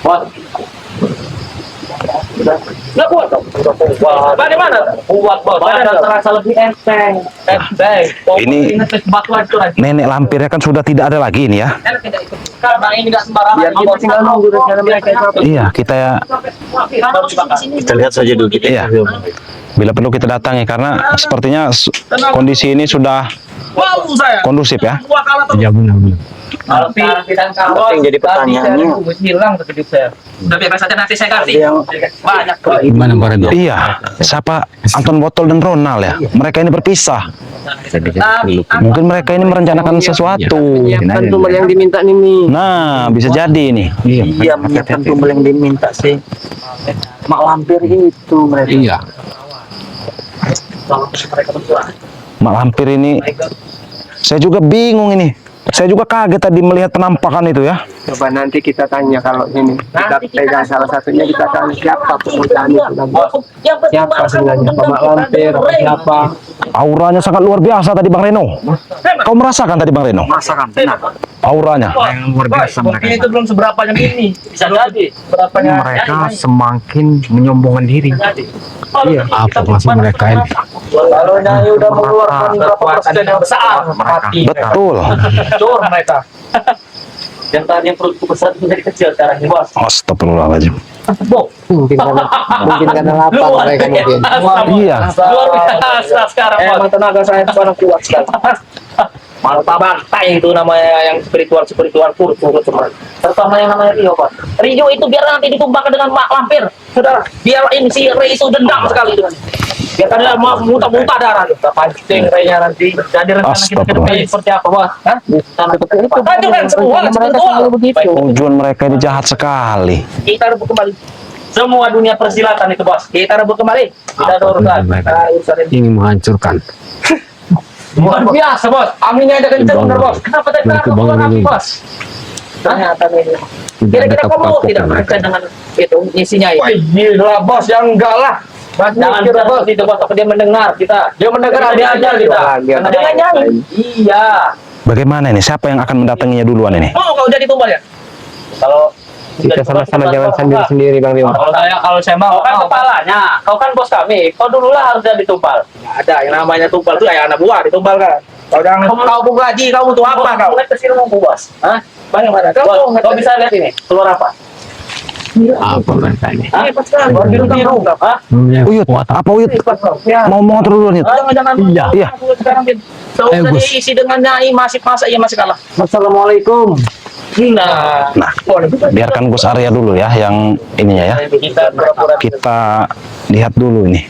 Bos. Nggak kuat dong. Bagaimana? Kuat bos. Badan terasa lebih enteng. Ini nenek lampirnya kan sudah tidak ada lagi ini ya. Karena ini nggak sembarangan. Biar kita tinggal nunggu rencana mereka. Iya, kita lihat saja dulu kita. Iya. Bila perlu kita datangi karena sepertinya kondisi ini sudah kondusif ya. Iya benar. Tapi yang jadi pertanyaannya hilang terkejut saya. Udah biar saja nanti saya ganti. Banyak kok. Gimana Barendo? Iya, siapa Anton Botol dan Ronald ya? Mereka ini berpisah. Mungkin mereka ini merencanakan sesuatu. Menyiapkan tumbal yang diminta nih. Nah, bisa jadi nih. iya menyiapkan tumbal yang diminta sih. Mak lampir itu mereka. Iya. Mak lampir ini, saya juga bingung ini. Saya juga kaget tadi melihat penampakan itu ya. Coba nanti kita tanya kalau ini kita pegang salah satunya, kita tanya siapa pemuda itu. Siapa sebenarnya Pak Lampir? Siapa? Auranya sangat luar biasa tadi Bang Reno. Kau merasakan tadi Bang Reno? Merasakan benar. Auranya. Luar biasa mereka. Itu belum seberapa yang ini. Bisa jadi. Berapanya? Mereka semakin menyombongkan diri. Iya. Apa maksud mereka ini? Kalau Nyai udah mengeluarkan berapa persen yang besar, mati. Betul. Hancur mereka. Yang tadi yang perutku besar menjadi kecil sekarang ini bos. Astagfirullahaladzim. Mungkin karena lapar mereka mungkin. Iya. Luar biasa sekarang bos. Emang tenaga saya sekarang kuat sekali. Malah bantai itu namanya yang spiritual kurus teman. Terutama yang namanya Rio bos. Rio itu biar nanti ditumbangkan dengan Mak Lampir. Saudara, biar ini si Ray itu dendam sekali dengan. Biar kan dia mau muntah darah tuh. Pancing Ray-nya nanti. Jadi rencana kita ke depan seperti apa bos? Hah? Seperti itu. Kan semua begitu. Tujuan mereka ini jahat sekali. Kita rebut kembali. Semua dunia persilatan itu bos. Kita rebut kembali. Kita ada urusan. Urusan Ini menghancurkan. luar biasa bos. Aminnya ada kenceng bener bos. Kenapa tadi keluar api bos? Ternyata ini. Kira-kira kamu tidak percaya dengan itu isinya ya? Gila bos, yang enggak lah. Jangan kira bos itu bos, apa dia mendengar kita? Dia mendengar dia aja kita. Dengan nyanyi. Iya. Bagaimana ini? Siapa yang akan mendatanginya duluan ini? Mau kau jadi tumbal ya? Kalau kita sama-sama jangan sendiri-sendiri Bang Rio. Kalau saya mau, kau kan kepalanya, kau kan bos kami. Kau dululah harus jadi tumbal. Ada yang namanya tumbal itu kayak anak buah ditumbal kan. Kau jangan kau buku gaji, kau butuh apa kau? Mulai kesini mau bos. Hah? Bagaimana? Kau bisa lihat ini keluar apa? Apa mereka ini? Biru-biru. Hah? Uyut, apa Uyut? Mau motor duluan Uyut? Jangan. Iya. Sekarang diisi dengan Nyai masih kalah. Assalamualaikum. Nah, Biarkan Gus Arya dulu ya yang ininya ya. Kita lihat dulu ini.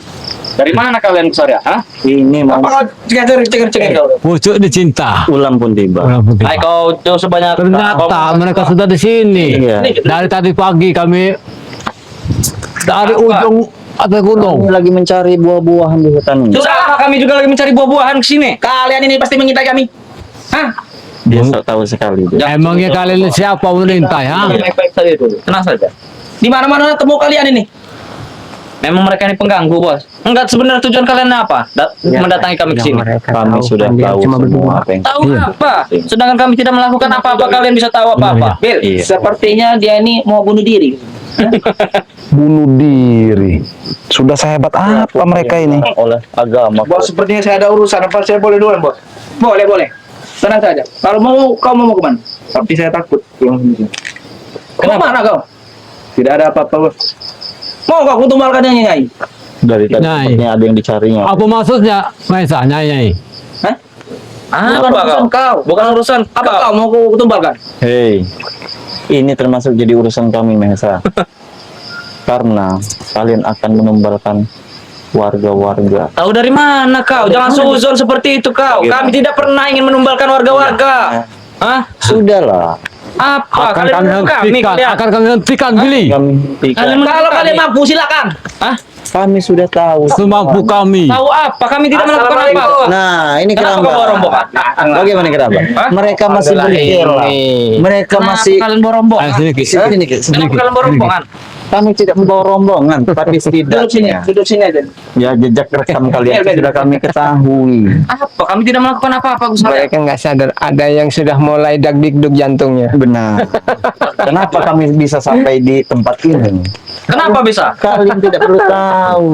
Dari mana kalian besar ya? Hah? Ini mau Cengir kau. Pucuk dicinta. ulang pun tiba. Hai kau jauh sebanyak. Ternyata mereka sudah di sini. Iya. Dari tadi pagi kami dari ujung atas gunung. Kami lagi mencari buah-buahan di hutan ini. Sama kami juga lagi mencari buah-buahan ke sini. Kalian ini pasti mengintai kami. Hah? Dia sok tahu sekali. Emangnya kalian siapa mengintai ya? Baik-baik saja dulu. Tenang saja. Di mana-mana temu kalian ini. Memang mereka ini pengganggu, bos. Enggak, sebenarnya tujuan kalian apa? Mendatangi kami ke sini. Kami sudah tahu semua apa yang Tahu apa? Sedangkan kami tidak melakukan apa-apa, kalian bisa tahu apa-apa. Bil, Iya. sepertinya dia ini mau bunuh diri. Bunuh diri. Sudah sehebat apa mereka ini? oleh agama. Bos, sepertinya saya ada urusan. Apa saya boleh duluan, bos? Boleh. Tenang saja. Kalau mau, kau mau kemana? Tapi saya takut. Kemana kau? Tidak ada apa-apa, bos. Mau kau tumbalkan yang Nyai? Dari tadi Nyai. sepertinya ada yang dicarinya. Apa maksudnya? Maisa, Nyai. Hah? Bukan urusan kau. Bukan urusan. Apa kau mau ku tumbalkan? Hei, ini termasuk jadi urusan kami Mahesa. Karena kalian akan menumbalkan warga-warga. Tahu dari mana kau? Jangan suzon seperti itu kau. Kami tidak pernah ingin menumbalkan warga-warga. Hah? Sudahlah. Apa? Akan kami hentikan. Akan kami hentikan, Billy. Kami hentikan. Kalau kalian mampu silakan. Hah? Kami sudah tahu. Semampu kami. Tahu apa? Kami tidak melakukan apa-apa. Nah, ini Kenapa keramba. kau bawa rombongan? Bagaimana keramba? Hah? Mereka masih berpikir. Mereka Kenapa masih kalian bawa rombongan? Sedikit. Kenapa kalian bawa rombongan? kami tidak membawa rombongan, tapi Duduk sini, setidaknya duduk sini aja. ya jejak rekam kalian sudah kami ketahui. Apa? Kami tidak melakukan apa-apa, Gus Arya. Mereka nggak sadar ada yang sudah mulai dag-dig-dug jantungnya. Benar. Kenapa kami bisa sampai di tempat ini? Kenapa bisa? Kalian tidak perlu tahu.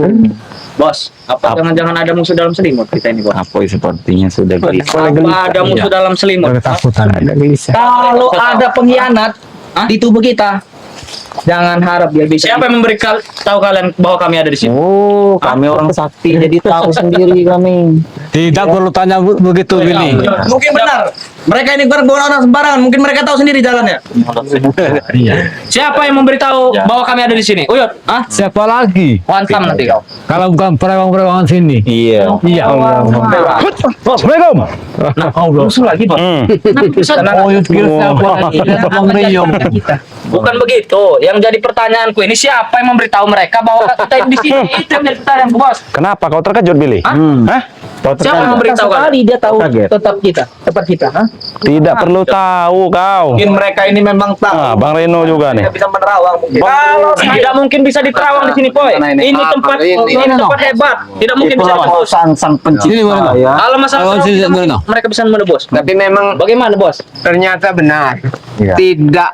Bos, apa jangan-jangan ada musuh dalam selimut kita ini, Bos? Apa sepertinya sudah Apa ada musuh dalam selimut? Ketakutan. Ada gelisah. Kalau ada pengkhianat di tubuh kita, jangan harap dia bisa. Siapa yang tahu kalian bahwa kami ada di sini? Oh, kami orang sakti jadi tahu sendiri kami. Tidak perlu tanya begitu, Billy. Mungkin benar. Mereka ini berbuat orang sembarangan. Mungkin mereka tahu sendiri jalannya. Iya. Siapa yang memberitahu bahwa kami ada di sini? Uyut, ah? Siapa lagi? Wantam nanti kau. Kalau bukan perewang-perewangan sini. Iya. Iya. Assalamualaikum. Nah, musuh lagi, Bos. Oh, itu kira siapa lagi? Bang Rio. Bukan begitu. Yang jadi pertanyaanku ini siapa yang memberitahu mereka bahwa kita di sini? Itu yang jadi pertanyaanku, Bos. Kenapa kau terkejut, Billy? Hah? Kau Siapa yang memberitahu kalian? Dia tahu Kaget. tempat kita. Hah? Tidak perlu tahu kau. Mungkin mereka ini memang tahu. Ah, Bang Reno juga nih. Bisa menerawang mungkin. Kalau tidak mungkin bisa diterawang di sini, Boy. Ini tempat tempat hebat. Tidak mungkin bisa menebus. Sang pencipta Sini, Bang. ya. Kalau masalah Kalau sini, tidak mungkin Bang. mereka bisa menebus. Tapi memang Bagaimana, Bos? ternyata benar. Iya. Tidak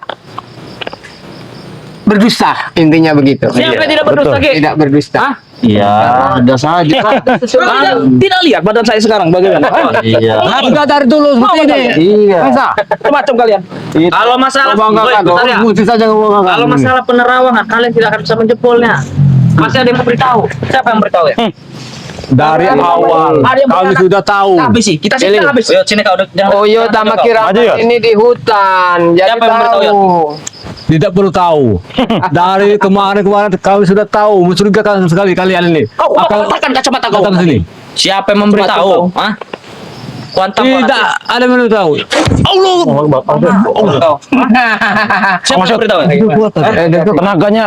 berdusta, intinya begitu. Siapa yang tidak berdosa, Ki? Tidak berdusta. Hah? Iya, ada saja. Tidak lihat badan saya sekarang bagaimana? Iya. Sudah dari dulu seperti ini. Iya. Masa? Macam kalian. Kalau masalah Banggakan, Boy, bentar ya. mesti saja ngomongkan. Kalau masalah penerawangan kalian tidak akan bisa menjebolnya. Masih ada yang memberitahu. Siapa yang memberitahu ya? Dari awal Ada yang kami berangkat. sudah tahu. Habis sih, kita sih habis. Yo, sini kau jangan. Oh iya, sama kira Maju, Yot. ini di hutan. Jadi Siapa yang memberitahu, tahu. Tidak perlu tahu. Dari kemarin-kemarin kami sudah tahu. Mencurigakan sekali kalian ini. Kau letakkan kacamata kau. Datang sini. Siapa yang memberitahu? Hah? Kuantam Tidak ada yang tahu. Siapa yang memberitahu? Tenaganya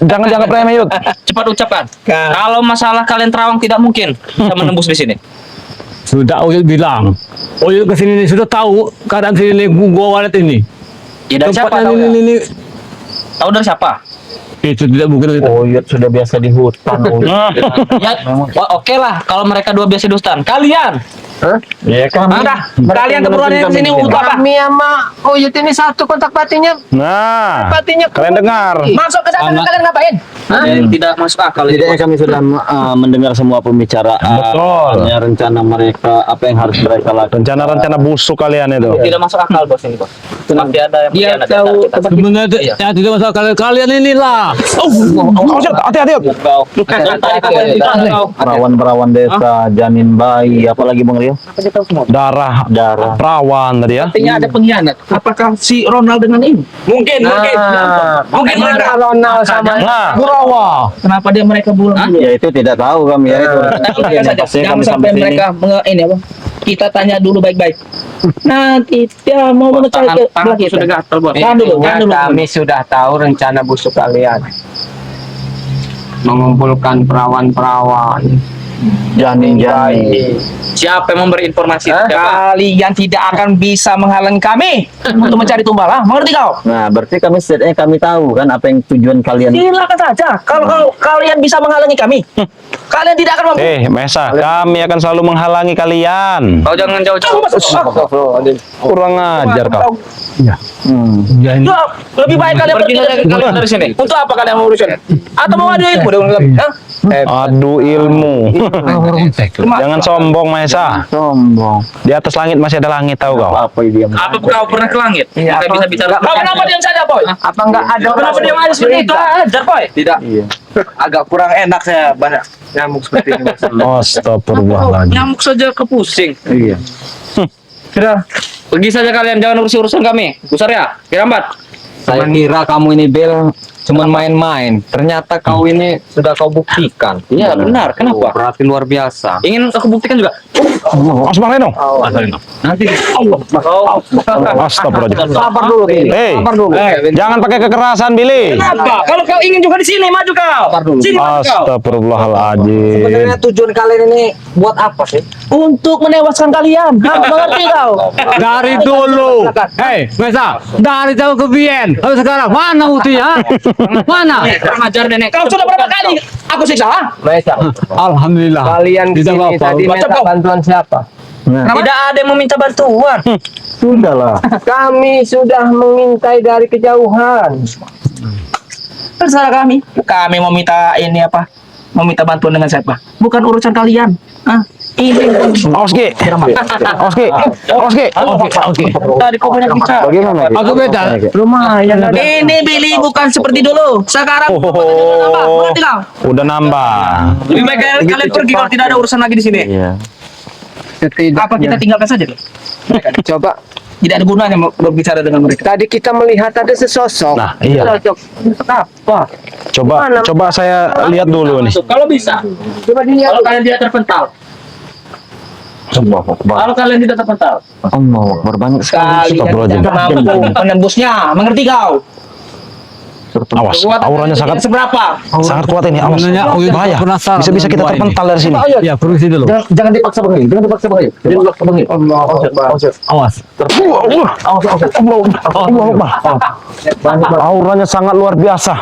jangan jangan remeh, Yud. Cepat ucapkan. Kalau masalah kalian terawang tidak mungkin bisa menembus di sini. Sudah Uyut bilang. Uyut kesini ini sudah tahu keadaan sini gua walet ini. Ya, dari siapa Tempatnya tahu ya? ini. Tahu dari siapa? Itu tidak mungkin. Oh, iya sudah biasa di hutan. Ya, oke lah kalau mereka dua biasa di hutan. Kalian Ya kan. Kalian keperluan di sini untuk apa? Kami sama Uyut ini satu kontak batinnya. Nah, Batinnya kalian dengar. Masuk ke sana kalian ngapain? tidak masuk akal itu. Setidaknya kami sudah mendengar semua pembicaraan. Betul. Ya, rencana mereka, apa yang harus mereka lakukan. Rencana-rencana busuk kalian itu. Tidak masuk akal, Bos, ini, Bos. Pasti ada yang Dia berkhianat tahu di antara kita. Sebenarnya ya tidak masalah kalian inilah. Oh, hati-hati, Yud. Kau. Dan tadi kau yang bilang kau. Perawan-perawan desa, janin bayi, apalagi Bang Rio? Darah perawan tadi ya. Artinya ada pengkhianat. Apakah si Ronald dengan ini? Mungkin Mungkin mereka Ronald sama Nah, Gurawa. Kenapa dia mereka pulang? Ya itu tidak tahu kami ya. Itu. Tapi saja, Pasti jangan kami sampai sini. mereka ini apa? Kita tanya dulu baik-baik. Nanti dia mau mencari ke tangan kita. sudah gatal, Bos. Tahan dulu, tahan dulu. kami sudah tahu rencana busuk kalian. Mengumpulkan perawan-perawan. Janin bayi. Siapa yang memberi informasi? Siapa? Kalian tidak akan bisa menghalangi kami untuk mencari tumbal, ah? Mengerti kau? Nah, berarti kami setidaknya kami tahu kan apa yang tujuan kalian. Silakan saja. Kalau kalian bisa menghalangi kami, kalian tidak akan mampu. Mesa, kami akan selalu menghalangi kalian. Kau jangan jauh-jauh. Kurang ajar kau. Ya, lebih baik kalian Pergi saja kalian dari sini. Untuk apa kalian mau urusan? Atau mau adu ilmu dengan kalian? Hah? Adu ilmu. Jangan sombong, Mesa. Sombong. Di atas langit masih ada langit, tahu kau? Apa dia? Apa kau pernah ke langit? Maka bisa bicara. Kau kenapa diam saja, Boy? Apa enggak ada Kenapa dia aja seperti itu? Ajar, Boy. Tidak. Iya. Agak kurang enak saya banyak nyamuk seperti ini. Astagfirullahaladzim. Nyamuk saja kepusing. Iya. Sudah. Pergi saja kalian, jangan urusi urusan kami. Besar ya, Kirambat. Saya kira kamu ini Bel cuman main-main. Ternyata kau ini sudah kau buktikan. Iya, benar. Kenapa? Berarti luar biasa. Ingin aku buktikan juga. Mas Bang Reno. Nanti. Astagfirullahaladzim. Sabar dulu, Billy. Hei, jangan pakai kekerasan, Billy. Kenapa? Kalau kau ingin juga di sini, maju kau. Sini maju kau. Astagfirullahaladzim. Sebenarnya tujuan kalian ini buat apa sih? Untuk menewaskan kalian. Hah, mengerti kau? Dari dulu. Hei, Mesa, dari jauh ke Bien. Lalu sekarang mana buktinya? Mana? Kurang ajar nenek. Kau sudah berapa kali aku siksa? Ha? Alhamdulillah. Kalian Tidak kesini apa-apa. tadi minta Baca, Pak. bantuan siapa? Tidak ada yang meminta bantuan. Sudahlah. Kami sudah mengintai dari kejauhan. Terserah kami. Kami mau minta ini apa? Mau minta bantuan dengan siapa? Bukan urusan kalian. Ah, ini. Awas Ki. Awas Ki. Awas Ki. Oke. Tadi kau banyak bicara. Bagaimana Ki? Aku beda. Lumayan ada. Ini Billy bukan seperti dulu. Sekarang Oh. berarti kau. Udah nambah. Lebih baik kalian pergi kalau tidak ada urusan lagi di sini. Iya. Apa kita tinggalkan saja? Dulu? Coba. Tidak ada gunanya berbicara dengan mereka. Tadi kita melihat ada sesosok. Nah, iya. Apa? Coba saya lihat dulu nih. Kalau bisa. Coba dilihat. Kalau kalian tidak terpental. Kalau kalian tidak terpental. Allah Akbar, banyak sekali. Kalian tidak mampu menembusnya. Mengerti kau? Awas, auranya sangat Seberapa? kuat ini. Awas, Sebenarnya aku bahaya. penasaran Bisa-bisa kita dengan gua ini. terpental dari sini. Ya, permisi dulu. Jangan dipaksa Bang Hil. Jangan dipaksa Bang Hil. Jangan dipaksa Bang Hil. Awas. Auranya sangat luar biasa.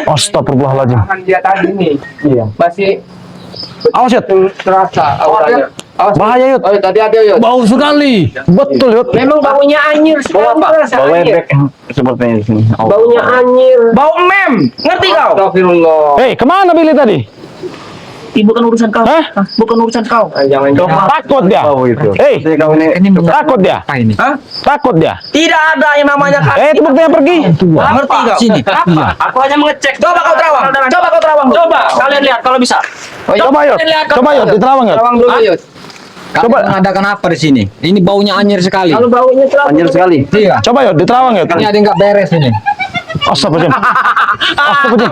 Astagfirullahaladzim. Dia tadi nih. Iya. Masih Awas Yud. terasa auranya. Bahaya Yud. Oh, tadi ada Yud. Bau sekali. Betul Yud. Memang baunya anyir sekali. Bau ebek sepertinya di sini. Baunya anyir. Bau mem. Ngerti kau? Astagfirullah. Hei, kemana Billy tadi? Ini bukan urusan kau. Hah? Bukan urusan kau. Jangan Takut dia. Hei, takut dia. Hah? Takut dia. Tidak ada yang namanya Itu buktinya pergi. Ngerti kau? Sini. Apa? Aku hanya mengecek. Coba kau terawang. Coba kau terawang. Coba kalian lihat kalau bisa. Coba Yud. kalian lihat kalau Coba Yud, diterawang Yud. Terawang dulu Yud. Coba. mengadakan apa di sini? Ini baunya anyir sekali. Kalau baunya terlalu Anjir sekali. Iya. Coba Yud, diterawang Yud. Ini ada yang nggak beres ini. Astagfirullahaladzim. Astagfirullahaladzim.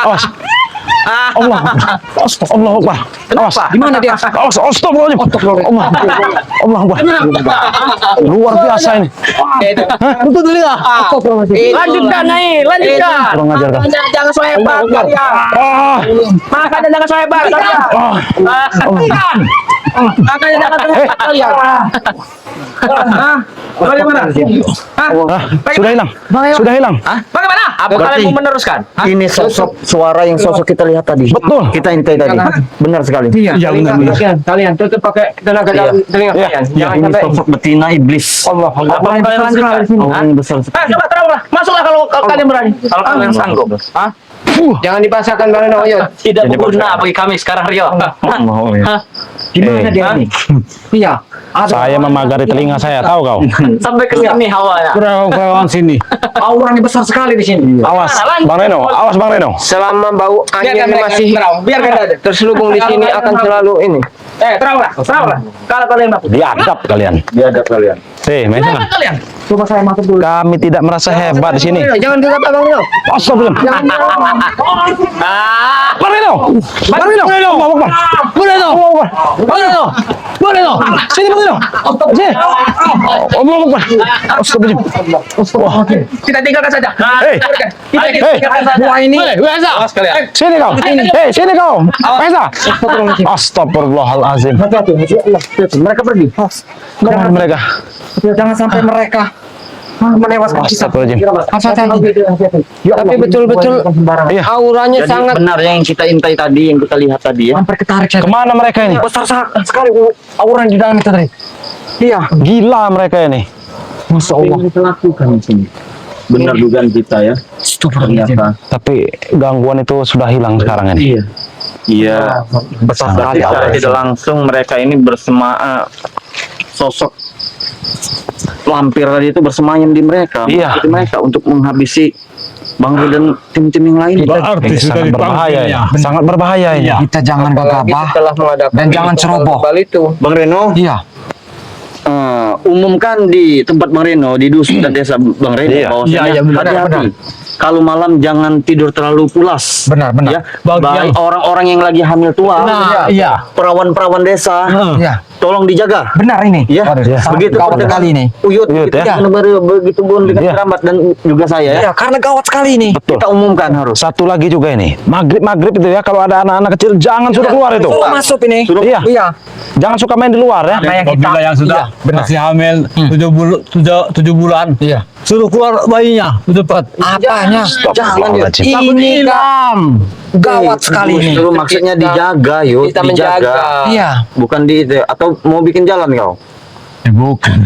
Awas. Allah. Allah Akbar. Awas. Gimana dia? Awas. Astagfirullahaladzim. Allah Akbar. Luar biasa ini. Betul dulu ya. Lanjutkan nih, lanjutkan. Kurang ajar kan. Jangan so hebat kalian. Ah. Makanya jangan so hebat kalian. Ah. Makanya jangan so hebat kalian. Hah? Bagaimana? Hah? Ah, sudah hilang. Sudah hilang. Hah? Bagaimana? Apa kalian mau meneruskan? Ini sosok suara yang sosok kita lihat tadi. Betul. Kita intai tadi. Benar sekali. Iya, benar. Kalian tutup pakai tenaga dalam telinga Iya. kalian. Ya, Jangan ini sampai sosok betina iblis. Allah. Apa yang kalian lanjutkan? Orang yang besar sekali. Coba terawanglah. Masuklah kalau kalian berani. Kalau kalian sanggup. Hah? Jangan dipaksakan Bang Noyot. Tidak berguna bagi kami sekarang, Rio. Oh, ya. Hah? Gimana dia ini? Iya. Saya memagari telinga saya, tahu kau? Sampai ke sini hawanya. Kurang sini. Auranya besar sekali di sini. Awas, Bang Reno. Awas, Bang Reno. Selama bau anyir Biarkan mereka masih terawang. Biarkan aja. terselubung di sini akan selalu ini. Terawanglah. Terawanglah. Kalau kalian mampu. Biadab kalian. Biadab kalian. Main sana. Hebat kalian. Coba saya masuk dulu. Kami tidak merasa hebat di sini. Jangan gegap Bang Noyot. Astagfirullah. Ah. Bang Reno. Bang Reno. Allah Akbar. Boleh dong. Allah Akbar. Boleh dong. Boleh dong. Sini Bang Reno. Sini. Allah Akbar. Astagfirullah. Kita tinggalkan saja. Hei. Kita tinggalkan saja. Wah ini. Biasa. Awas kalian. Sini kau. Hei, sini kau. Pesa. Astagfirullahalazim. Mereka pergi. Kemana mereka? Jangan sampai mereka menewaskan kita. Astagfirullahaladzim. Tapi betul-betul Iya. auranya Jadi sangat benar yang kita intai tadi, yang kita lihat tadi ya. hampir ketarik saya. Kemana mereka ini? Besar sekali aura di dalam itu tadi. Iya. Gila mereka ini. Masya Allah. Kita lakukan di sini. Benar dugaan kita ya. Ternyata. Tapi gangguan itu sudah hilang sekarang ini. Iya. Iya. Besar Berarti sekali secara auranya. tidak langsung mereka ini sosok lampir tadi itu bersemayam di mereka. Iya. Di mereka untuk menghabisi Bang Rul dan tim-tim yang lain. Berarti Ini sudah sangat berbahaya dipanggil ya. ya. Sangat berbahaya ini. Kita jangan gegabah Telah mengadakan dan jangan ceroboh. Bal itu. Bang Reno, Iya. umumkan di tempat Bang Reno, di dusun dan desa Bang Reno, Iya. bahwasanya Iya, benar, hati-hati. Kalau malam jangan tidur terlalu pulas. Benar, benar. Ya, Bagian- baik orang-orang yang lagi hamil tua, Nah, iya. perawan-perawan desa, Iya. tolong dijaga. Benar ini. Ya, begitu gawat dengan sekali ini. Uyut, Uyut, gitu, ya. begitu pun dengan Iya. Keramat dan juga saya ya. Iya, karena gawat sekali ini. Betul. Kita umumkan harus. Satu lagi juga ini. Maghrib itu ya, kalau ada anak-anak kecil jangan sudah keluar itu. Sudah masuk ini. Iya. Iya. Jangan suka main di luar ya. Kayak kita. Apabila yang sudah Iya, benar. masih hamil 7 bulan, Iya. Suruh keluar bayinya, cepat. Apanya? Astagfirullahaladzim. Takut hilang. Gawat sekali ini. Justru maksudnya dijaga, yuk. Kita menjaga. Iya. Bukan di atau mau bikin jalan kau? Bukan.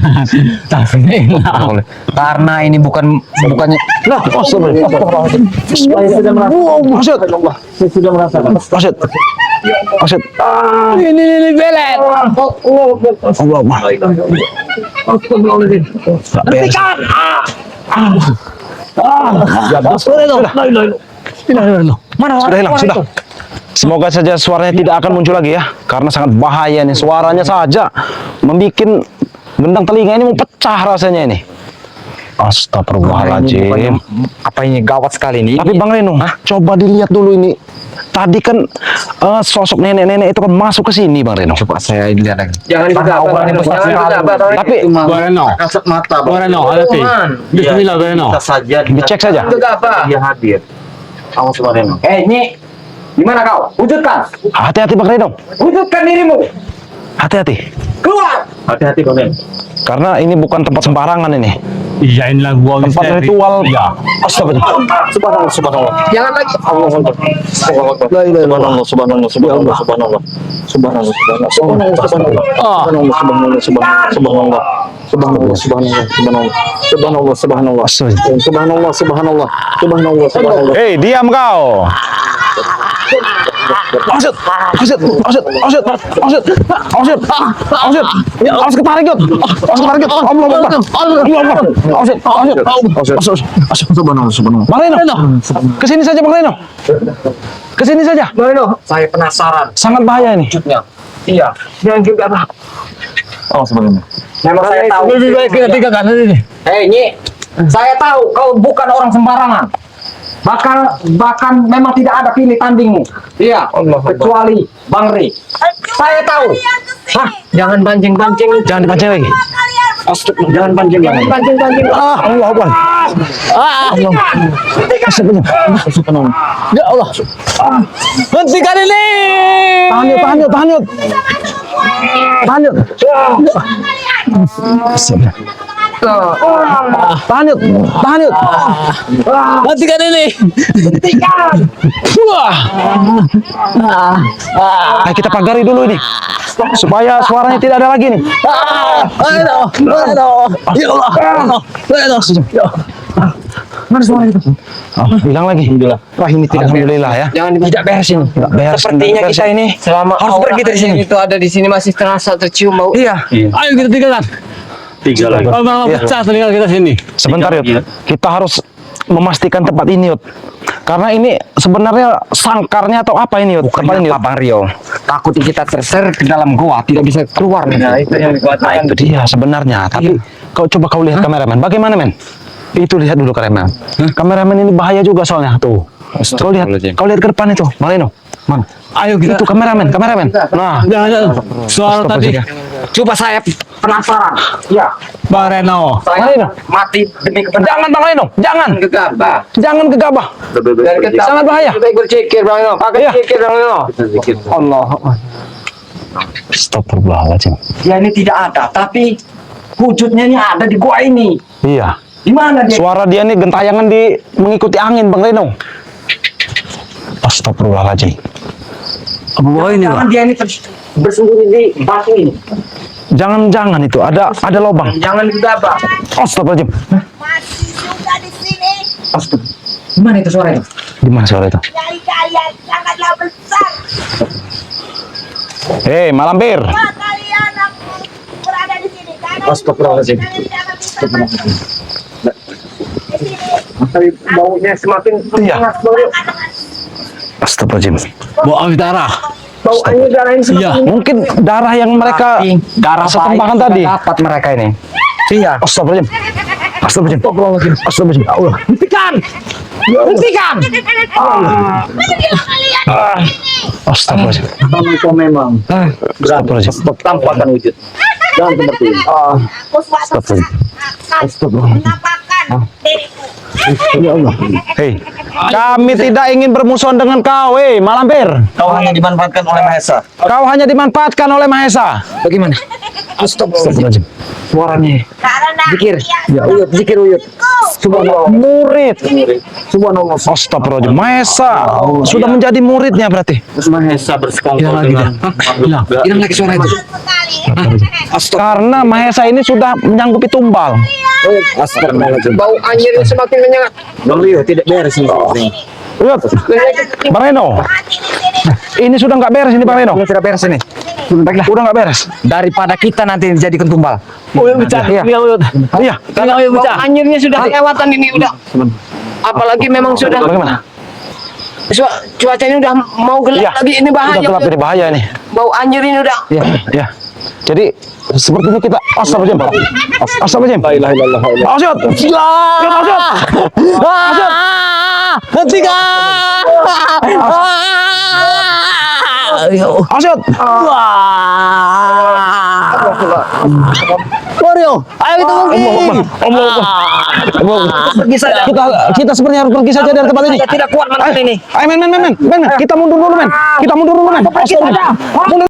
Tapi hilang. Karena ini bukannya. Lah, astagfirullahaladzim. Maksud. Maksud. Maksud. Ini belet. Allah. Hentikan! Mana sudah hilang, sudah. Semoga saja suaranya tidak akan muncul lagi ya, karena sangat bahaya nih. Suaranya saja membuat gendang telinga ini mau pecah rasanya ini. Astagfirullahaladzim. Apa ini gawat sekali ini? Tapi Bang Reno, coba dilihat dulu ini. Tadi kan sosok nenek-nenek itu kan masuk ke sini, Bang Reno. Coba saya lihat lagi. Jangan digabah, jangan digabah. Tapi Bareno. Kasat mata, Bareno, hati. Bismillah Bareno. Kita saja dicek saja. Gegabah. dia hadir. Awas Bareno. Nyi, di mana kau? Wujudkan, Hati-hati Bang Reno. wujudkan dirimu. Hati-hati. Keluar. Hati-hati Bareno. Karena ini bukan tempat sembarangan ini. Iya inilah gua Tempat ritual. Ya. Astagfirullah. Subhanallah, subhanallah. Jangan lagi. Allah Akbar. Subhanallah, subhanallah, subhanallah, subhanallah. Subhanallah, subhanallah, subhanallah, subhanallah. Subhanallah, subhanallah, subhanallah. Subhanallah, subhanallah, subhanallah. Subhanallah, subhanallah. Subhanallah, subhanallah. Subhanallah, subhanallah. Hei, diam kau. Maksud, maksud, maksud, maksud, maksud, maksud, maksud, harus ketarik yuk, harus ketarik yuk, Allah Akbar, Allah Akbar, maksud, maksud, maksud, Subhanallah, subhanallah. Bang Reno, kesini saja Bang Reno, kesini saja, Saya penasaran. sangat bahaya ini. Wujudnya. Iya. Jangan gegabah. Oh, subhanallah. Memang saya tahu. Lebih baik kita tiga kanan ini. Nyi, saya tahu kau bukan orang sembarangan. Bahkan memang tidak ada pilih tandingmu. Iya, kecuali Bang Ri. Saya tahu. Hah, jangan pancing-pancing. Jangan dipancing lagi. Jangan pancing. Jangan pancing-pancing. Allah Akbar. Astagfirullah. Ya Allah. Hentikan ini. Tahan yuk, tahan yuk, tahan yuk, tahan yuk. Astagfirullah. Tahan yuk, tahan yuk. Hentikan ini. Wah. Ayo kita pagari dulu ini supaya suaranya tidak ada lagi nih. Ya Allah. Mana suara itu? Hilang lagi. Wah ini tidak alhamdulillah ya. Jangan tidak beres ini. Tidak beres. Sepertinya kita ini Selama harus pergi dari sini. Itu ada di sini masih terasa tercium bau. Iya. Ayo kita tiga kan. Tiga lagi. Oh, bang, pecah telinga kita sini. Sebentar Yud. Kita harus memastikan tempat ini Yud. Karena ini sebenarnya sangkarnya atau apa ini Yud? Tempat ini Yud. Bang Rio, takut kita terseret ke dalam gua, tidak bisa keluar. Nah, itu yang dikatakan. Itu dia sebenarnya. Tapi kau lihat kameramen. Bagaimana men? Itu lihat dulu kameramen. Kameramen ini bahaya juga soalnya tuh. Kau lihat ke depan itu, Maleno. Man. Ayo kita. Itu kameramen. Nah, Jangan. Suara tadi. Coba saya penasaran. Ya, Bang Reno. saya mati demi kepentingan. jangan Bang Leno, jangan. Gegabah. Jangan gegabah. Dan kita Sangat bahaya. Kita berpikir Bang Eno. Pakai Iya. pikir Bang Eno. Allah. Astagfirullahaladzim. Dia ini tidak ada, tapi wujudnya ini ada di gua ini. Iya. Di mana dia? Suara dia nih gentayangan di mengikuti angin Bang Leno. Astagfirullahaladzim. Apa ini, Jangan Bang? dia ini bersembunyi di batu ini. Jangan itu ada lubang. Jangan gegabah. Astagfirullahaladzim. Masih juga di sini. Di mana itu suara itu? Di mana suara itu? Dari kalian sangatlah besar. Hei, Malampir. Wah, kalian yang berada di sini. Karena Astagfirullahaladzim. kalian tidak akan bisa masuk. Di sini. Tapi baunya semakin Iya. panas Bang Eno. Astagfirullahaladzim. Bawa darah. Bau angin darah ini Iya. Mungkin darah yang mereka Darah setembakan baik tadi. sudah dapat mereka ini. Iya. Astagfirullahaladzim. Astagfirullahaladzim. Astagfirullahaladzim. Ya Allah. Hentikan! Hentikan! Pergilah kalian di sini. Astagfirullahaladzim. Kalau kau memang Astagfirullahaladzim. tampakkan wujud. Jangan seperti ini. Aku suatu saat akan menampakkan diriku. Ya Allah. Hei, Kami tidak ingin bermusuhan dengan kau, Malampir. Kau hanya dimanfaatkan oleh Mahesa. Kau hanya dimanfaatkan oleh Mahesa. Bagaimana? Astagfirullahaladzim. Suaranya. Zikir. Ya, uyut, zikir uyut. Subhanallah. Murid. Subhanallah. Astagfirullahaladzim. Mahesa sudah menjadi muridnya berarti. Mahesa bersekongkol dengan Hilang lagi suara itu. Karena Mahesa ini sudah menyanggupi tumbal. Astagfirullahaladzim. Bau anjirnya semakin menyengat. Beliau tidak beres ini. Lihat, Bang Reno. Ini sudah nggak beres ini Bang Reno. Ini sudah beres ini. Baiklah. Udah nggak beres. Daripada kita nanti dijadikan tumbal. Iya. Iya. Bau anjirnya sudah kelewatan ini udah. Apalagi memang sudah Bagaimana? cuacanya udah mau gelap lagi ini bahaya. Udah gelap jadi bahaya ini. Bau anjir ini udah. Iya. Iya. Jadi sepertinya kita astagfirullahaladzim. Astagfirullahaladzim. La ilaha illallah. Astagfirullah. Hentikan. Mario, ayo kita pergi. Kita sebenarnya harus pergi saja dari tempat ini. Tidak kuat malam ini. Ayo men. Kita mundur dulu men. Kita mundur dulu men. Astagfirullah. Mundur.